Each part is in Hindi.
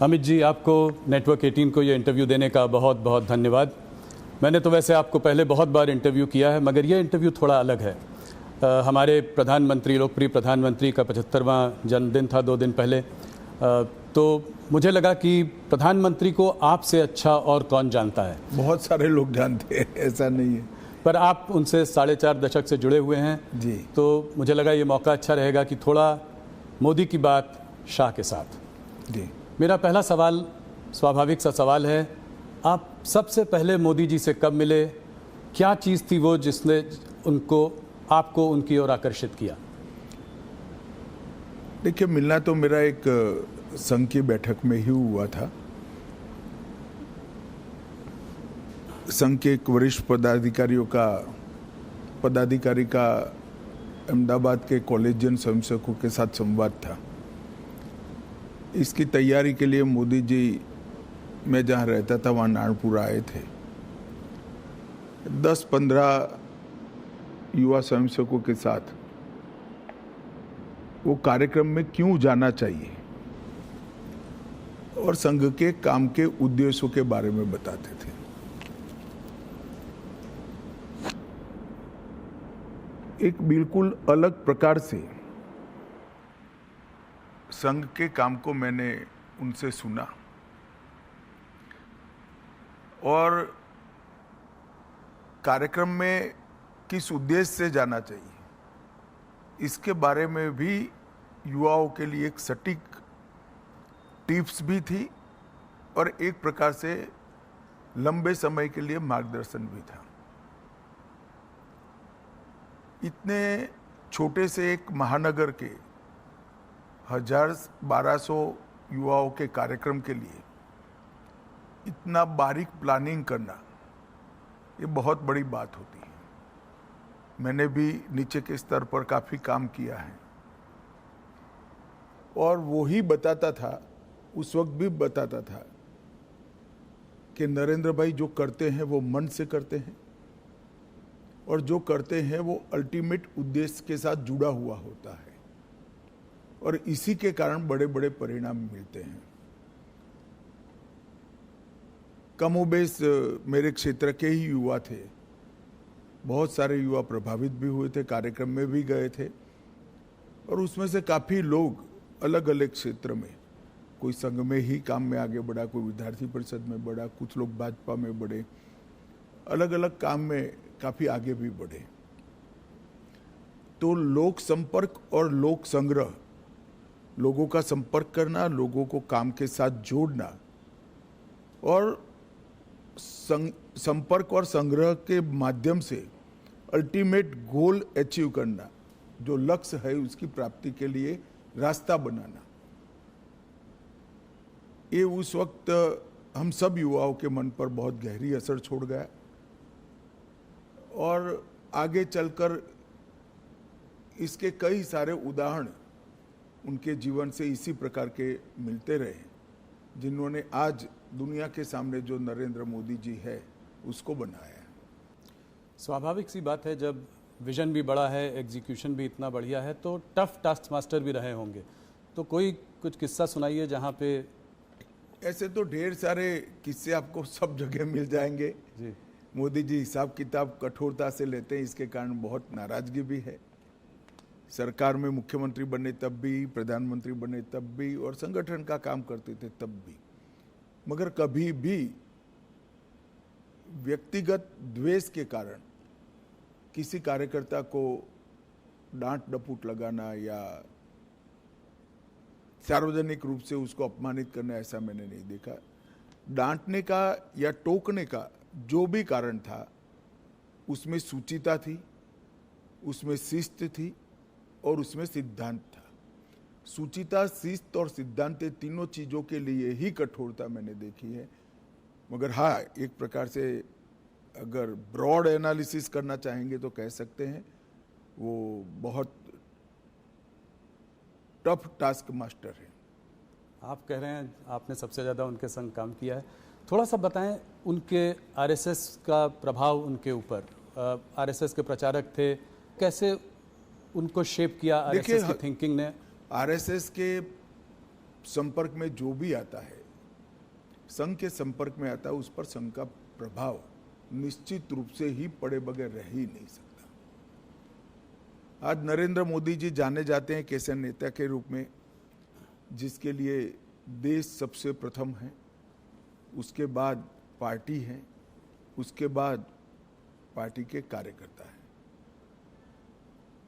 अमित जी, आपको नेटवर्क 18 को ये इंटरव्यू देने का बहुत बहुत धन्यवाद। मैंने तो वैसे आपको पहले बहुत बार इंटरव्यू किया है, मगर ये इंटरव्यू थोड़ा अलग है। हमारे प्रधानमंत्री, लोकप्रिय प्रधानमंत्री का 75वां जन्मदिन था 2 दिन पहले। तो मुझे लगा कि प्रधानमंत्री को आपसे अच्छा और कौन जानता है। बहुत सारे लोग जानते हैं, ऐसा नहीं है, पर आप उनसे 4.5 दशक से जुड़े हुए हैं जी। तो मुझे लगा ये मौका अच्छा रहेगा कि थोड़ा मोदी की बात शाह के साथ। जी, मेरा पहला सवाल स्वाभाविक सा सवाल है, आप सबसे पहले मोदी जी से कब मिले? क्या चीज़ थी वो जिसने आपको उनकी ओर आकर्षित किया? देखिए, मिलना तो मेरा एक संघ की बैठक में ही हुआ था। संघ के एक वरिष्ठ पदाधिकारी का अहमदाबाद के कॉलेजियन स्वयंसेवकों के साथ संवाद था। इसकी तैयारी के लिए मोदी जी, मैं जहाँ रहता था वहाँ नारनपुर आए थे। 10-15 युवा स्वयंसेवकों के साथ वो कार्यक्रम में क्यों जाना चाहिए और संघ के काम के उद्देश्यों के बारे में बताते थे। एक बिल्कुल अलग प्रकार से संघ के काम को मैंने उनसे सुना और कार्यक्रम में किस उद्देश्य से जाना चाहिए इसके बारे में भी युवाओं के लिए एक सटीक टिप्स भी थी और एक प्रकार से लंबे समय के लिए मार्गदर्शन भी था। इतने छोटे से एक महानगर के 1200 युवाओं के कार्यक्रम के लिए इतना बारीक प्लानिंग करना, ये बहुत बड़ी बात होती है। मैंने भी नीचे के स्तर पर काफ़ी काम किया है और वो ही बताता था, उस वक्त भी बताता था कि नरेंद्र भाई जो करते हैं वो मन से करते हैं और जो करते हैं वो अल्टीमेट उद्देश्य के साथ जुड़ा हुआ होता है और इसी के कारण बड़े बड़े परिणाम मिलते हैं। कमोबेश मेरे क्षेत्र के ही युवा थे, बहुत सारे युवा प्रभावित भी हुए थे, कार्यक्रम में भी गए थे और उसमें से काफ़ी लोग अलग अलग क्षेत्र में, कोई संघ में ही काम में आगे बढ़ा, कोई विद्यार्थी परिषद में बढ़ा, कुछ लोग भाजपा में बढ़े, अलग अलग काम में काफ़ी आगे भी बढ़े। तो लोक संपर्क और लोक संग्रह, लोगों का संपर्क करना, लोगों को काम के साथ जोड़ना और संपर्क और संग्रह के माध्यम से अल्टीमेट गोल अचीव करना, जो लक्ष्य है उसकी प्राप्ति के लिए रास्ता बनाना, ये उस वक्त हम सब युवाओं के मन पर बहुत गहरी असर छोड़ गया और आगे चलकर इसके कई सारे उदाहरण उनके जीवन से इसी प्रकार के मिलते रहे, जिन्होंने आज दुनिया के सामने जो नरेंद्र मोदी जी है उसको बनाया है। स्वाभाविक सी बात है, जब विजन भी बड़ा है, एग्जीक्यूशन भी इतना बढ़िया है, तो टफ टास्क मास्टर भी रहे होंगे। तो कुछ किस्सा सुनाइए जहाँ पे। ऐसे तो ढेर सारे किस्से आपको सब जगह मिल जाएंगे जी। मोदी जी हिसाब किताब कठोरता से लेते हैं, इसके कारण बहुत नाराजगी भी है। सरकार में मुख्यमंत्री बने तब भी, प्रधानमंत्री बने तब भी और संगठन का काम करते थे तब भी, मगर कभी भी व्यक्तिगत द्वेष के कारण किसी कार्यकर्ता को डांट डपूट लगाना या सार्वजनिक रूप से उसको अपमानित करना, ऐसा मैंने नहीं देखा। डांटने का या टोकने का जो भी कारण था उसमें सूचिता थी, उसमें शिस्त थी और उसमें सिद्धांत था। सूचिता, शिस्त और सिद्धांत, तीनों चीज़ों के लिए ही कठोरता मैंने देखी है। मगर हाँ, एक प्रकार से अगर ब्रॉड एनालिसिस करना चाहेंगे तो कह सकते हैं वो बहुत टफ टास्क मास्टर है। आप कह रहे हैं आपने सबसे ज़्यादा उनके संग काम किया है, थोड़ा सा बताएं उनके आरएसएस का प्रभाव उनके ऊपर। आरएसएस के प्रचारक थे, कैसे उनको शेप किया आरएसएस की थिंकिंग ने? आरएसएस के संपर्क में जो भी आता है संघ के संपर्क में आता है उस पर संघ का प्रभाव निश्चित रूप से ही पड़े बगैर रह ही नहीं सकता। आज नरेंद्र मोदी जी जाने जाते हैं कैसे नेता के रूप में जिसके लिए देश सबसे प्रथम है, उसके बाद पार्टी है, उसके बाद पार्टी के कार्यकर्ता है।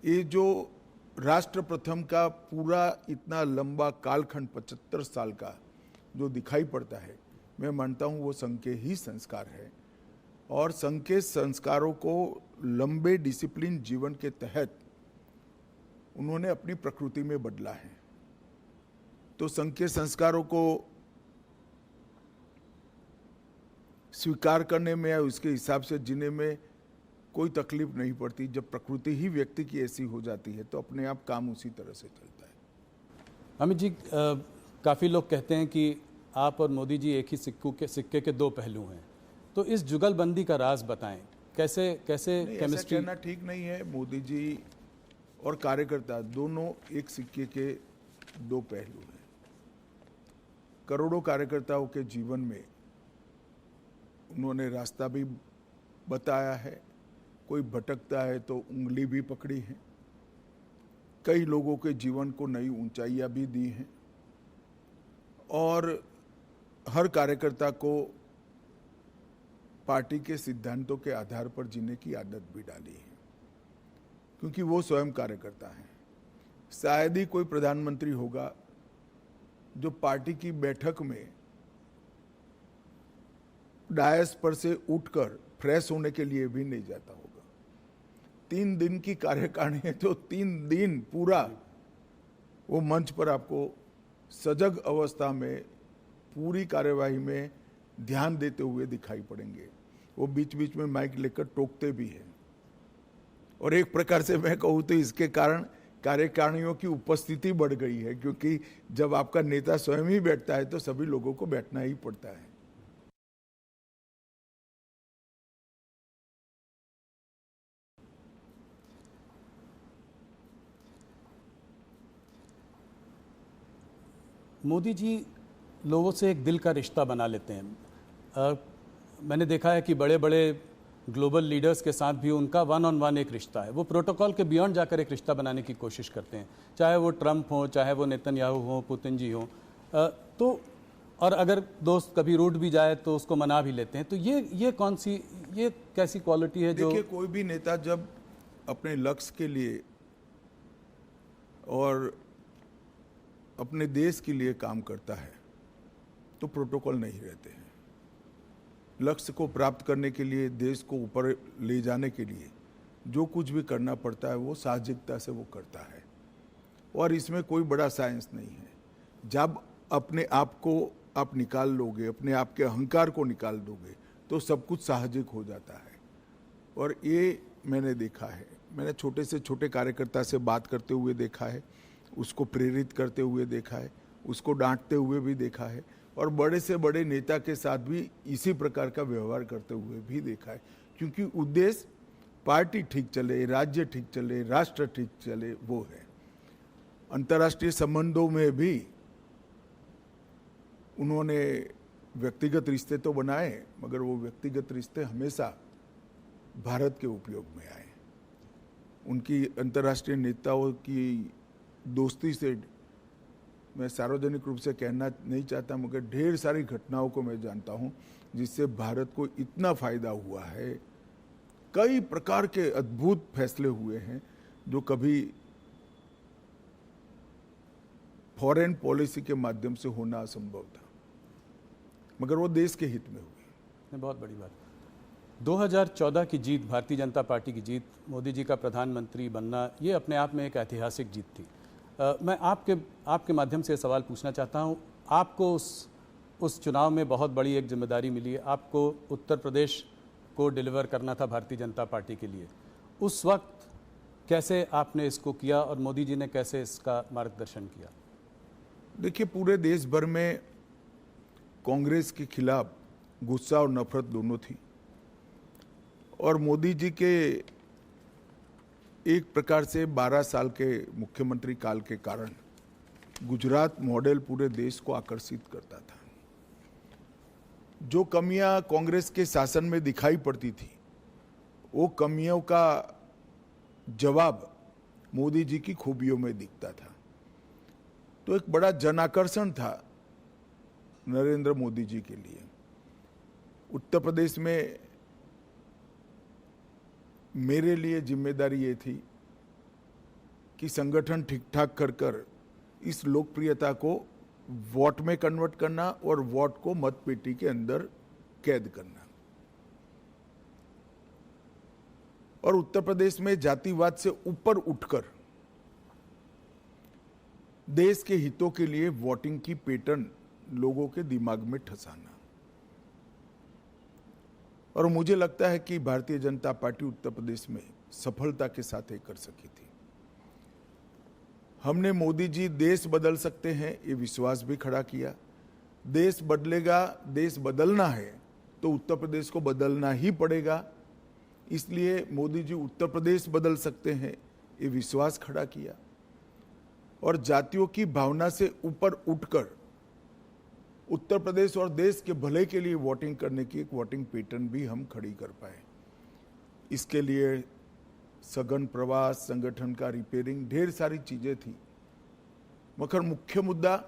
ये जो राष्ट्र प्रथम का पूरा इतना लंबा कालखंड 75 साल का जो दिखाई पड़ता है, मैं मानता हूँ वो संघ के ही संस्कार है और संघ के संस्कारों को लंबे डिसिप्लिन जीवन के तहत उन्होंने अपनी प्रकृति में बदला है। तो संघ के संस्कारों को स्वीकार करने में या उसके हिसाब से जीने में कोई तकलीफ नहीं पड़ती। जब प्रकृति ही व्यक्ति की ऐसी हो जाती है तो अपने आप काम उसी तरह से चलता है। अमित जी, काफ़ी लोग कहते हैं कि आप और मोदी जी एक ही सिक्के के दो पहलू हैं, तो इस जुगलबंदी का राज बताएं। कैसे केमिस्ट्री? कहना ठीक नहीं है। मोदी जी और कार्यकर्ता दोनों एक सिक्के के दो पहलू हैं। करोड़ों कार्यकर्ताओं के जीवन में उन्होंने रास्ता भी बताया है, कोई भटकता है तो उंगली भी पकड़ी है, कई लोगों के जीवन को नई ऊंचाइयां भी दी हैं और हर कार्यकर्ता को पार्टी के सिद्धांतों के आधार पर जीने की आदत भी डाली है, क्योंकि वो स्वयं कार्यकर्ता हैं। शायद ही कोई प्रधानमंत्री होगा जो पार्टी की बैठक में डायस पर से उठकर फ्रेश होने के लिए भी नहीं जाता होगा। 3 दिन की कार्यकारिणी है तो 3 दिन पूरा वो मंच पर आपको सजग अवस्था में पूरी कार्यवाही में ध्यान देते हुए दिखाई पड़ेंगे। वो बीच बीच में माइक लेकर टोकते भी हैं और एक प्रकार से मैं कहूँ तो इसके कारण कार्यकारिणियों की उपस्थिति बढ़ गई है, क्योंकि जब आपका नेता स्वयं ही बैठता है तो सभी लोगों को बैठना ही पड़ता है। मोदी जी लोगों से एक दिल का रिश्ता बना लेते हैं। मैंने देखा है कि बड़े बड़े ग्लोबल लीडर्स के साथ भी उनका 1-on-1 एक रिश्ता है। वो प्रोटोकॉल के बियॉन्ड जाकर एक रिश्ता बनाने की कोशिश करते हैं, चाहे वो ट्रंप हो, चाहे वो नेतन्याहू हो, पुतिन जी हो। तो और अगर दोस्त कभी रूठ भी जाए तो उसको मना भी लेते हैं। तो ये कैसी क्वालिटी है? जो देखिए, कोई भी नेता जब अपने लक्ष्य के लिए और अपने देश के लिए काम करता है तो प्रोटोकॉल नहीं रहते हैं। लक्ष्य को प्राप्त करने के लिए, देश को ऊपर ले जाने के लिए जो कुछ भी करना पड़ता है वो साहसिकता से वो करता है और इसमें कोई बड़ा साइंस नहीं है। जब अपने आप को आप निकाल लोगे, अपने आप के अहंकार को निकाल दोगे तो सब कुछ साहसिक हो जाता है। और ये मैंने देखा है, मैंने छोटे से छोटे कार्यकर्ता से बात करते हुए देखा है, उसको प्रेरित करते हुए देखा है, उसको डांटते हुए भी देखा है और बड़े से बड़े नेता के साथ भी इसी प्रकार का व्यवहार करते हुए भी देखा है, क्योंकि उद्देश्य पार्टी ठीक चले, राज्य ठीक चले, राष्ट्र ठीक चले, वो है। अंतर्राष्ट्रीय संबंधों में भी उन्होंने व्यक्तिगत रिश्ते तो बनाए, मगर वो व्यक्तिगत रिश्ते हमेशा भारत के उपयोग में आए। उनकी अंतर्राष्ट्रीय नेताओं की दोस्ती से मैं सार्वजनिक रूप से कहना नहीं चाहता, मगर ढेर सारी घटनाओं को मैं जानता हूं जिससे भारत को इतना फायदा हुआ है। कई प्रकार के अद्भुत फैसले हुए हैं जो कभी फॉरेन पॉलिसी के माध्यम से होना असंभव था, मगर वो देश के हित में हुई। बहुत बड़ी बात। 2014 की जीत, भारतीय जनता पार्टी की जीत, मोदी जी का प्रधानमंत्री बनना, ये अपने आप में एक ऐतिहासिक जीत थी। मैं आपके माध्यम से सवाल पूछना चाहता हूँ। आपको उस चुनाव में बहुत बड़ी एक जिम्मेदारी मिली है। आपको उत्तर प्रदेश को डिलीवर करना था भारतीय जनता पार्टी के लिए। उस वक्त कैसे आपने इसको किया और मोदी जी ने कैसे इसका मार्गदर्शन किया? देखिए, पूरे देश भर में कांग्रेस के खिलाफ गुस्सा और नफरत दोनों थी और मोदी जी के एक प्रकार से 12 साल के मुख्यमंत्री काल के कारण गुजरात मॉडल पूरे देश को आकर्षित करता था। जो कमियां कांग्रेस के शासन में दिखाई पड़ती थी, वो कमियों का जवाब मोदी जी की खूबियों में दिखता था। तो एक बड़ा जनाकर्षण था नरेंद्र मोदी जी के लिए। उत्तर प्रदेश में मेरे लिए जिम्मेदारी ये थी कि संगठन ठीक ठाक कर इस लोकप्रियता को वोट में कन्वर्ट करना और वोट को मत पेटी के अंदर कैद करना। और उत्तर प्रदेश में जातिवाद से ऊपर उठकर देश के हितों के लिए वोटिंग की पैटर्न लोगों के दिमाग में ठसाना। और मुझे लगता है कि भारतीय जनता पार्टी उत्तर प्रदेश में सफलता के साथ ये कर सकी थी। हमने मोदी जी देश बदल सकते हैं ये विश्वास भी खड़ा किया। देश बदलेगा, देश बदलना है तो उत्तर प्रदेश को बदलना ही पड़ेगा, इसलिए मोदी जी उत्तर प्रदेश बदल सकते हैं ये विश्वास खड़ा किया। और जातियों की भावना से ऊपर उठकर उत्तर प्रदेश और देश के भले के लिए वोटिंग करने की एक वोटिंग पैटर्न भी हम खड़ी कर पाए। इसके लिए सघन प्रवास, संगठन का रिपेयरिंग, ढेर सारी चीजें थी, मगर मुख्य मुद्दा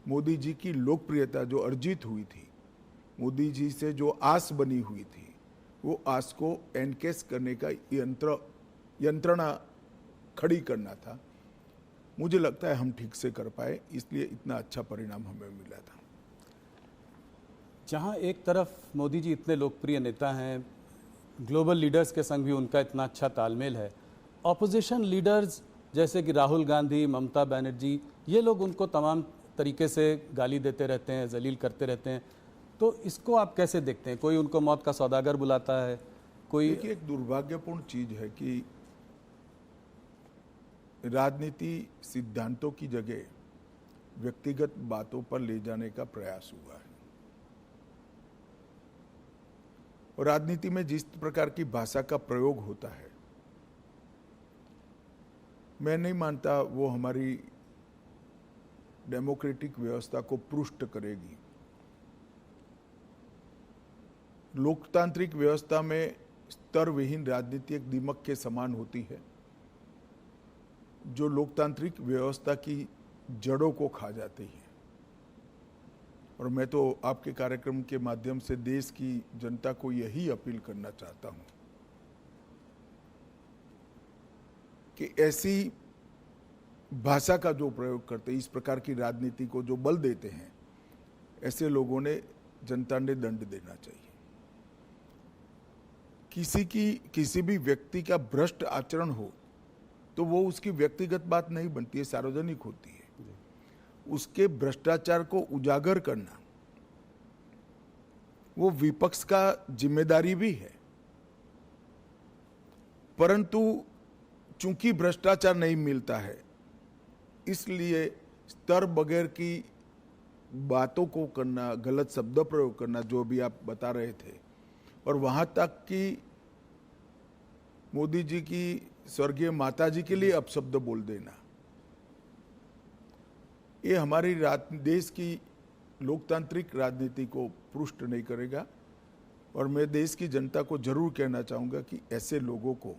मोदी जी की लोकप्रियता जो अर्जित हुई थी, मोदी जी से जो आस बनी हुई थी, वो आस को एनकेस करने का यंत्रणा खड़ी करना था। मुझे लगता है हम ठीक से कर पाए, इसलिए इतना अच्छा परिणाम हमें मिला था। जहां एक तरफ मोदी जी इतने लोकप्रिय नेता हैं, ग्लोबल लीडर्स के संग भी उनका इतना अच्छा तालमेल है, ऑपोजिशन लीडर्स जैसे कि राहुल गांधी, ममता बनर्जी, ये लोग उनको तमाम तरीके से गाली देते रहते हैं, जलील करते रहते हैं, तो इसको आप कैसे देखते हैं? कोई उनको मौत का सौदागर बुलाता है, कोई। देखिए, एक दुर्भाग्यपूर्ण चीज है कि राजनीति सिद्धांतों की जगह व्यक्तिगत बातों पर ले जाने का प्रयास हुआ है। और राजनीति में जिस प्रकार की भाषा का प्रयोग होता है, मैं नहीं मानता वो हमारी डेमोक्रेटिक व्यवस्था को पुष्ट करेगी। लोकतांत्रिक व्यवस्था में स्तर विहीन राजनीति एक दीमक के समान होती है, जो लोकतांत्रिक व्यवस्था की जड़ों को खा जाती है। और मैं तो आपके कार्यक्रम के माध्यम से देश की जनता को यही अपील करना चाहता हूं कि ऐसी भाषा का जो प्रयोग करते हैं, इस प्रकार की राजनीति को जो बल देते हैं, ऐसे लोगों ने जनता ने दंड देना चाहिए। किसी भी व्यक्ति का भ्रष्ट आचरण हो तो वो उसकी व्यक्तिगत बात नहीं बनती है, सार्वजनिक होती है। उसके भ्रष्टाचार को उजागर करना वो विपक्ष का जिम्मेदारी भी है, परंतु चूंकि भ्रष्टाचार नहीं मिलता है, इसलिए स्तर बगैर की बातों को करना, गलत शब्द प्रयोग करना, जो भी आप बता रहे थे, और वहां तक कि मोदी जी की स्वर्गीय माता जी के लिए अपशब्द बोल देना, ये हमारी देश की लोकतांत्रिक राजनीति को पुष्ट नहीं करेगा। और मैं देश की जनता को जरूर कहना चाहूंगा कि ऐसे लोगों को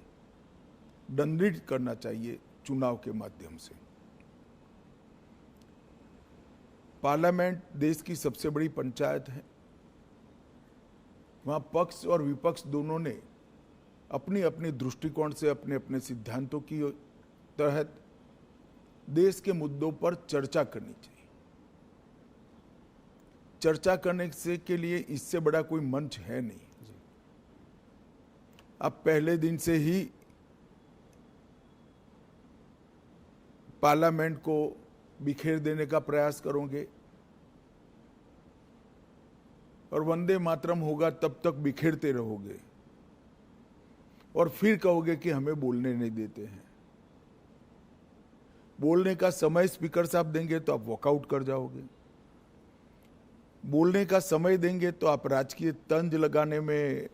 दंडित करना चाहिए चुनाव के माध्यम से। पार्लियामेंट देश की सबसे बड़ी पंचायत है, वहां पक्ष और विपक्ष दोनों ने अपनी अपनी दृष्टिकोण से, अपने अपने सिद्धांतों की तहत देश के मुद्दों पर चर्चा करनी चाहिए। चर्चा करने से के लिए इससे बड़ा कोई मंच है नहीं। अब पहले दिन से ही पार्लियामेंट को बिखेर देने का प्रयास करोगे और वंदे मातरम होगा तब तक बिखेरते रहोगे और फिर कहोगे कि हमें बोलने नहीं देते हैं। बोलने का समय स्पीकर साहब देंगे तो आप वॉकआउट कर जाओगे, बोलने का समय देंगे तो आप राजकीय तंज लगाने में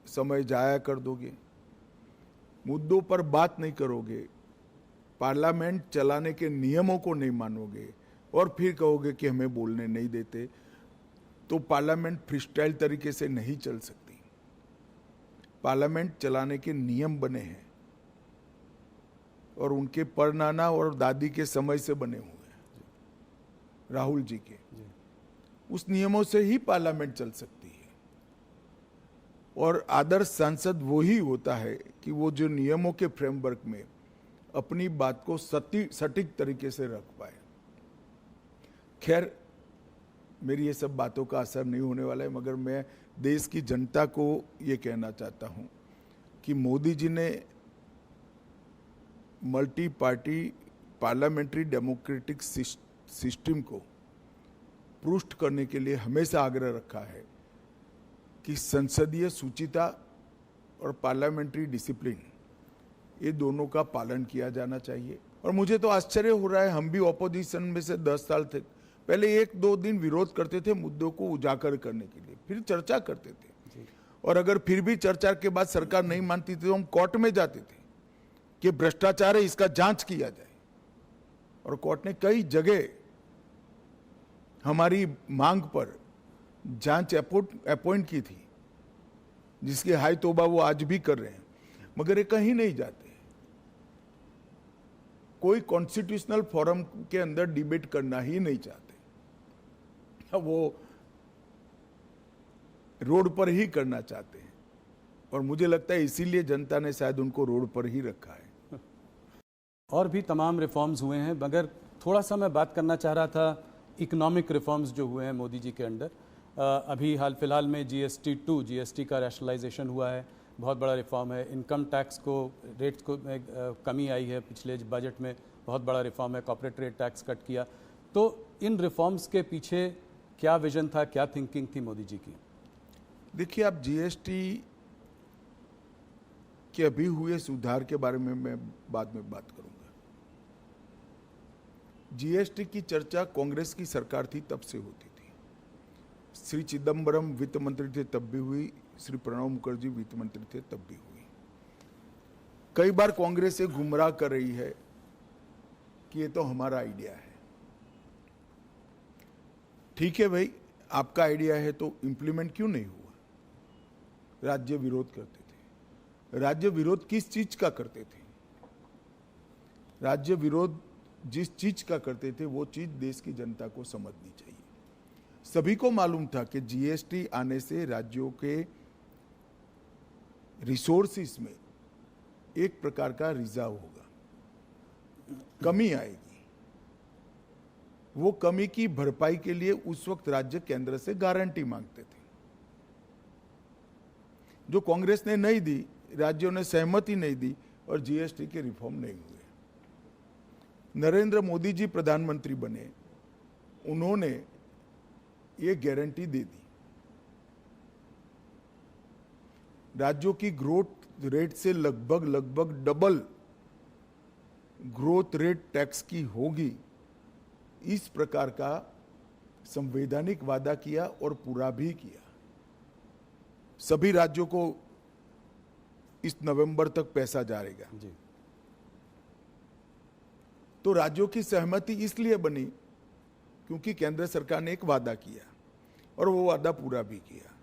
समय जाया कर दोगे, मुद्दों पर बात नहीं करोगे, पार्लियामेंट चलाने के नियमों को नहीं मानोगे और फिर कहोगे कि हमें बोलने नहीं देते। तो पार्लियामेंट फ्रीस्टाइल तरीके से नहीं चल सकती। पार्लियामेंट चलाने के नियम बने हैं और उनके परनाना और दादी के समय से बने हुए हैं, राहुल जी के। उस नियमों से ही पार्लियामेंट चल सकती है। और आदर्श सांसद वो ही होता है कि वो जो नियमों के फ्रेमवर्क में अपनी बात को सटीक तरीके से रख पाए। खैर, मेरी ये सब बातों का असर नहीं होने वाला है, मगर मैं देश की जनता को ये कहना चाहता हूं कि मोदी जी ने multi party parliamentary democratic system को पुष्ट करने के लिए हमेशा आग्रह रखा है कि संसदीय शुचिता और पार्लियामेंट्री डिसिप्लिन, ये दोनों का पालन किया जाना चाहिए। और मुझे तो आश्चर्य हो रहा है, हम भी ऑपोजिशन में से 10 साल थे, पहले 1-2 दिन विरोध करते थे मुद्दों को उजागर करने के लिए, फिर चर्चा करते थे, और अगर फिर भी चर्चा के बाद सरकार नहीं मानती थी तो हम कोर्ट में जाते थे कि भ्रष्टाचार है, इसका जांच किया जाए। और कोर्ट ने कई जगह हमारी मांग पर जांच अपॉइंट की थी, जिसकी हाय तौबा वो आज भी कर रहे हैं, मगर ये कहीं नहीं जाते। कोई कॉन्स्टिट्यूशनल फोरम के अंदर डिबेट करना ही नहीं चाहते, वो रोड पर ही करना चाहते हैं। और मुझे लगता है इसीलिए जनता ने शायद उनको रोड पर ही रखा है। और भी तमाम रिफॉर्म्स हुए हैं, मगर थोड़ा सा मैं बात करना चाह रहा था इकोनॉमिक रिफॉर्म्स जो हुए हैं मोदी जी के अंडर। अभी हाल फिलहाल में जीएसटी का रैशनलाइजेशन हुआ है, बहुत बड़ा रिफॉर्म है। इनकम टैक्स को रेट्स को कमी आई है, पिछले बजट में बहुत बड़ा रिफॉर्म है। कॉर्पोरेट रेट टैक्स कट किया। तो इन रिफॉर्म्स के पीछे क्या विजन था, क्या थिंकिंग थी मोदी जी की? देखिए, आप जीएसटी के अभी हुए सुधार के बारे में मैं बाद में बात करूंगा। जीएसटी की चर्चा कांग्रेस की सरकार थी तब से होती थी। श्री चिदम्बरम वित्त मंत्री थे तब भी हुई, श्री प्रणब मुखर्जी वित्त मंत्री थे तब भी हुई। कई बार कांग्रेस से गुमराह कर रही है कि ये तो हमारा आइडिया है। ठीक है भाई, आपका आइडिया है तो इंप्लीमेंट क्यों नहीं हुआ? राज्य विरोध करते थे। राज्य विरोध किस चीज का करते थे? राज्य विरोध जिस चीज का करते थे वो चीज देश की जनता को समझनी चाहिए। सभी को मालूम था कि जीएसटी आने से राज्यों के रिसोर्सेस में एक प्रकार का रिजार्व होगा, कमी आएगी। वो कमी की भरपाई के लिए उस वक्त राज्य केंद्र से गारंटी मांगते थे, जो कांग्रेस ने नहीं दी, राज्यों ने सहमति नहीं दी और जीएसटी के रिफॉर्म नहीं हुए। नरेंद्र मोदी जी प्रधानमंत्री बने, उन्होंने ये गारंटी दे दी। राज्यों की ग्रोथ रेट से लगभग डबल ग्रोथ रेट टैक्स की होगी, इस प्रकार का संवैधानिक वादा किया और पूरा भी किया। सभी राज्यों को इस नवंबर तक पैसा जाएगा जी। तो राज्यों की सहमति इसलिए बनी क्योंकि केंद्र सरकार ने एक वादा किया और वो वादा पूरा भी किया।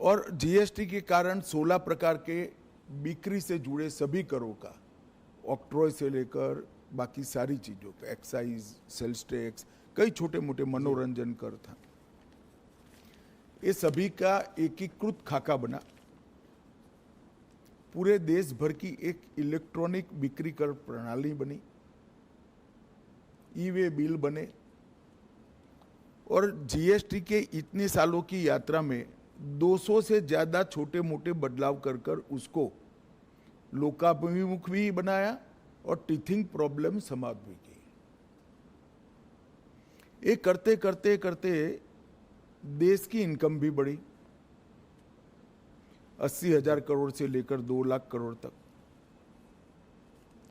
और जीएसटी के कारण 16 प्रकार के बिक्री से जुड़े सभी करों का, ऑक्ट्रॉय से लेकर बाकी सारी चीजों का, एक्साइज, सेल्स टैक्स, कई छोटे मोटे मनोरंजन कर था, ये सभी का एकीकृत खाका बना। पूरे देश भर की एक इलेक्ट्रॉनिक बिक्री कर प्रणाली बनी, ई-वे बिल बने। और जीएसटी के इतने सालों की यात्रा में 200 से ज्यादा छोटे मोटे बदलाव कर उसको लोकाभिमुख भी बनाया और टीथिंग प्रॉब्लम समाप्त भी की। ये करते करते करते देश की इनकम भी बढ़ी, 80,000 करोड़ से लेकर 2 लाख करोड़ तक।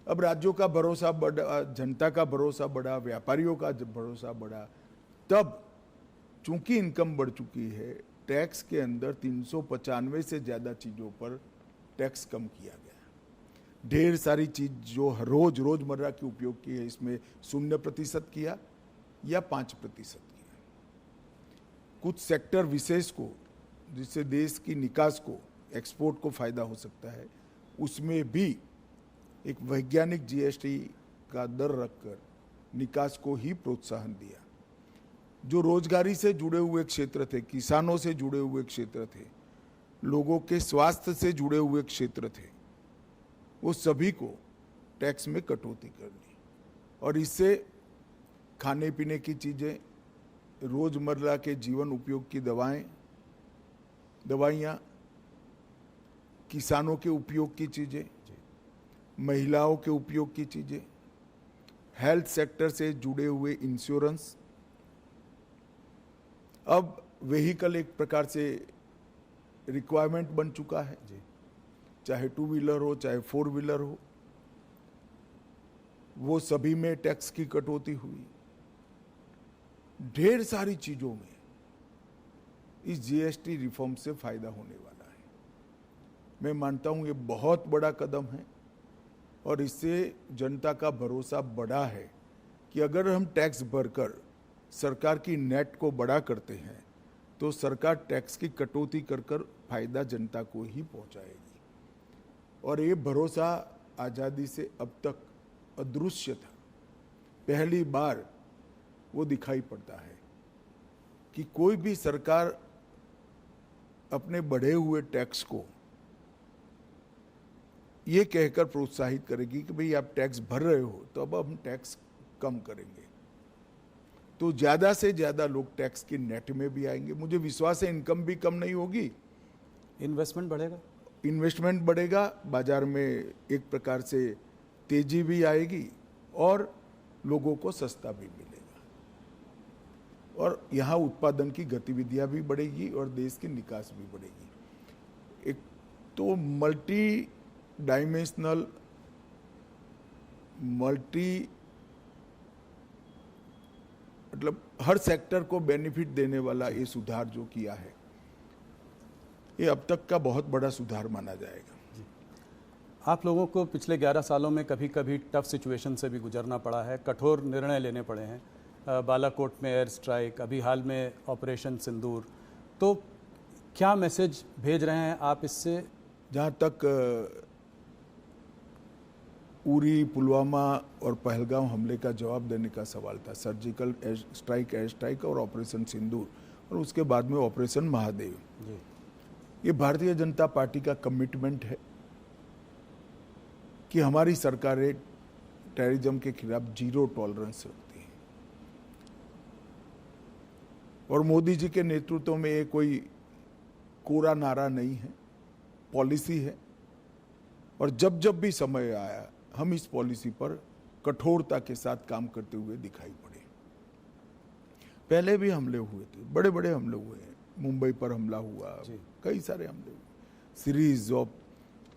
अब राज्यों का भरोसा बढ़ा, जनता का भरोसा बढ़ा, व्यापारियों का भरोसा बढ़ा। तब चूंकि इनकम बढ़ चुकी है, टैक्स के अंदर 395 से ज्यादा चीजों पर टैक्स कम किया गया। ढेर सारी चीज जो रोजमर्रा के उपयोग की है, इसमें 0% किया या 5% किया। कुछ सेक्टर विशेष को, जिससे देश की निकास को, एक्सपोर्ट को फायदा हो सकता है, उसमें भी एक वैज्ञानिक जीएसटी का दर रखकर निकास को ही प्रोत्साहन दिया। जो रोजगारी से जुड़े हुए क्षेत्र थे, किसानों से जुड़े हुए क्षेत्र थे, लोगों के स्वास्थ्य से जुड़े हुए क्षेत्र थे, वो सभी को टैक्स में कटौती कर दी। और इससे खाने पीने की चीजें, रोजमर्रा के जीवन उपयोग की दवाइयाँ, किसानों के उपयोग की चीजें, महिलाओं के उपयोग की चीजें, हेल्थ सेक्टर से जुड़े हुए इंश्योरेंस, अब व्हीकल एक प्रकार से रिक्वायरमेंट बन चुका है, चाहे 2 व्हीलर हो चाहे 4 व्हीलर हो, वो सभी में टैक्स की कटौती हुई। ढेर सारी चीजों में इस जीएसटी रिफॉर्म से फायदा होने वाला है। मैं मानता हूं ये बहुत बड़ा कदम है और इससे जनता का भरोसा बढ़ा है कि अगर हम टैक्स भरकर सरकार की नेट को बड़ा करते हैं तो सरकार टैक्स की कटौती कर फायदा जनता को ही पहुंचाएगी। और ये भरोसा आज़ादी से अब तक अदृश्य था, पहली बार वो दिखाई पड़ता है कि कोई भी सरकार अपने बढ़े हुए टैक्स को ये कहकर प्रोत्साहित करेगी कि भाई आप टैक्स भर रहे हो तो अब हम टैक्स कम करेंगे, तो ज्यादा से ज्यादा लोग टैक्स की नेट में भी आएंगे। मुझे विश्वास है इनकम भी कम नहीं होगी, इन्वेस्टमेंट बढ़ेगा, इन्वेस्टमेंट बढ़ेगा, बाजार में एक प्रकार से तेजी भी आएगी और लोगों को सस्ता भी मिलेगा और यहाँ उत्पादन की गतिविधियां भी बढ़ेगी और देश की निकास भी बढ़ेगी। एक तो मल्टी डायमेंशनल, मतलब हर सेक्टर को बेनिफिट देने वाला ये सुधार जो किया है, ये अब तक का बहुत बड़ा सुधार माना जाएगा। आप लोगों को पिछले 11 सालों में कभी कभी टफ सिचुएशन से भी गुजरना पड़ा है, कठोर निर्णय लेने पड़े हैं, बालाकोट में एयर स्ट्राइक, अभी हाल में ऑपरेशन सिंदूर, तो क्या मैसेज भेज रहे हैं आप इससे? जहाँ तक उरी, पुलवामा और पहलगाम हमले का जवाब देने का सवाल था, सर्जिकल एयर स्ट्राइक और ऑपरेशन सिंदूर और उसके बाद में ऑपरेशन महादेव, ये भारतीय जनता पार्टी का कमिटमेंट है कि हमारी सरकारें टेररिज्म के खिलाफ जीरो टॉलरेंस रखती है। और मोदी जी के नेतृत्व में ये कोई कोरा नारा नहीं है, पॉलिसी है और जब जब भी समय आया हम इस पॉलिसी पर कठोरता के साथ काम करते हुए दिखाई पड़े। पहले भी हमले हुए थे, बड़े बड़े हमले हुए हैं, मुंबई पर हमला हुआ, कई सारे हमले हुए, सीरीज ऑफ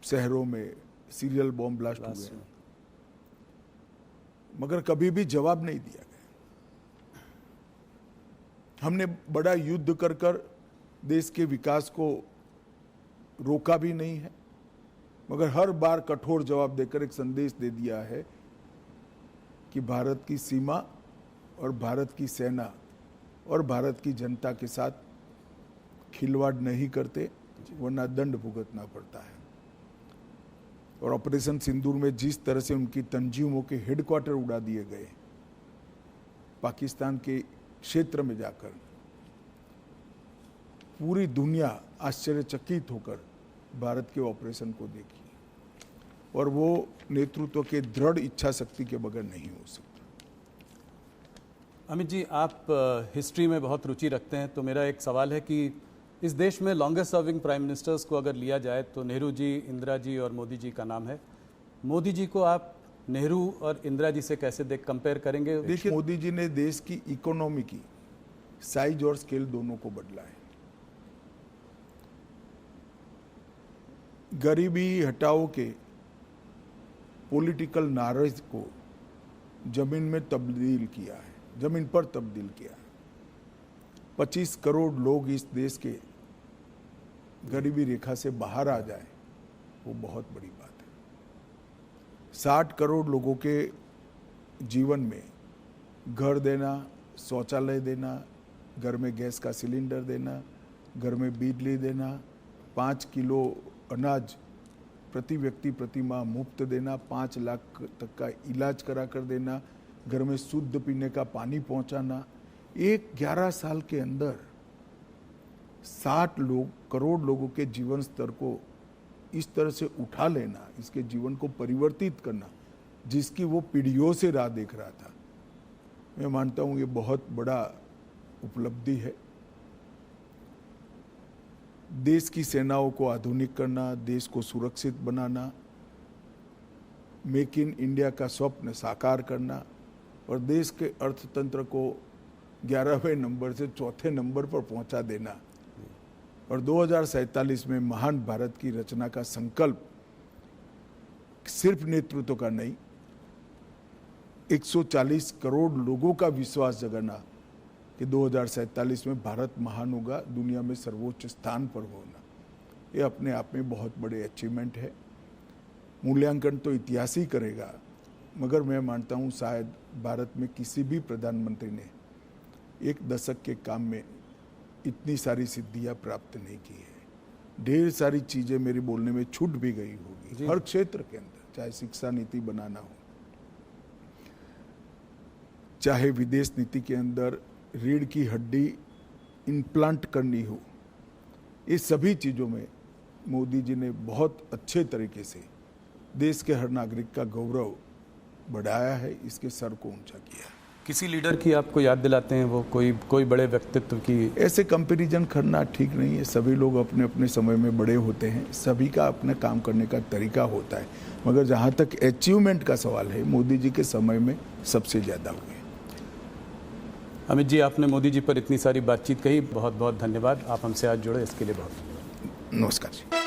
शहरों में सीरियल बॉम्ब ब्लास्ट हुए, मगर कभी भी जवाब नहीं दिया गया। हमने बड़ा युद्ध कर देश के विकास को रोका भी नहीं है, मगर हर बार कठोर जवाब देकर एक संदेश दे दिया है कि भारत की सीमा और भारत की सेना और भारत की जनता के साथ खिलवाड़ नहीं करते, वरना दंड भुगतना पड़ता है। और ऑपरेशन सिंदूर में जिस तरह से उनकी तंजीमों के हेडक्वार्टर उड़ा दिए गए, पाकिस्तान के क्षेत्र में जाकर, पूरी दुनिया आश्चर्यचकित होकर भारत के ऑपरेशन को देखी और वो नेतृत्व के दृढ़ इच्छा शक्ति के बगैर नहीं हो सकता। अमित जी, आप हिस्ट्री में बहुत रुचि रखते हैं, तो मेरा एक सवाल है कि इस देश में लॉन्गेस्ट सर्विंग प्राइम मिनिस्टर्स को अगर लिया जाए तो नेहरू जी, इंदिरा जी और मोदी जी का नाम है। मोदी जी को आप नेहरू और इंदिरा जी से कैसे कंपेयर करेंगे? देखिए, मोदी जी ने देश की इकोनॉमी की साइज और स्केल दोनों को बदला है। गरीबी हटाओ के पॉलिटिकल नारेज को जमीन में तब्दील किया है, जमीन पर तब्दील किया है। 25 करोड़ लोग इस देश के गरीबी रेखा से बाहर आ जाए, वो बहुत बड़ी बात है। 60 करोड़ लोगों के जीवन में घर देना, शौचालय देना, घर में गैस का सिलेंडर देना, घर में बिजली देना, 5 किलो अनाज प्रति व्यक्ति प्रति माह मुफ्त देना, 5 लाख तक का इलाज करा कर देना, घर में शुद्ध पीने का पानी पहुंचाना। एक 11 साल के अंदर 60 करोड़ लोगों के जीवन स्तर को इस तरह से उठा लेना, इसके जीवन को परिवर्तित करना, जिसकी वो पीढ़ियों से राह देख रहा था। मैं मानता हूँ ये बहुत बड़ा उपलब्धि है। देश की सेनाओं को आधुनिक करना, देश को सुरक्षित बनाना, मेक इन इंडिया का स्वप्न साकार करना और देश के अर्थतंत्र को 11वें नंबर से 4थे नंबर पर पहुंचा देना और 2047 में महान भारत की रचना का संकल्प सिर्फ नेतृत्व का नहीं, 140 करोड़ लोगों का विश्वास जगाना कि 2047 में भारत महान होगा, दुनिया में सर्वोच्च स्थान पर होना, ये अपने आप में बहुत बड़े अचीवमेंट है। मूल्यांकन तो इतिहास ही करेगा, मगर मैं मानता हूँ शायद भारत में किसी भी प्रधानमंत्री ने एक दशक के काम में इतनी सारी सिद्धियां प्राप्त नहीं की है। ढेर सारी चीजें मेरे बोलने में छूट भी गई होगी हर क्षेत्र के अंदर, चाहे शिक्षा नीति बनाना हो, चाहे विदेश नीति के अंदर रीढ़ की हड्डी इम्प्लांट करनी हो, ये सभी चीज़ों में मोदी जी ने बहुत अच्छे तरीके से देश के हर नागरिक का गौरव बढ़ाया है, इसके सर को ऊंचा किया। किसी लीडर की आपको याद दिलाते हैं वो कोई बड़े व्यक्तित्व की? ऐसे कंपैरिजन करना ठीक नहीं है। सभी लोग अपने अपने समय में बड़े होते हैं, सभी का अपना काम करने का तरीका होता है, मगर जहाँ तक अचीवमेंट का सवाल है, मोदी जी के समय में सबसे ज़्यादा हुए। अमित जी, आपने मोदी जी पर इतनी सारी बातचीत कही, बहुत बहुत धन्यवाद। आप हमसे आज जुड़े इसके लिए बहुत नमस्कार जी।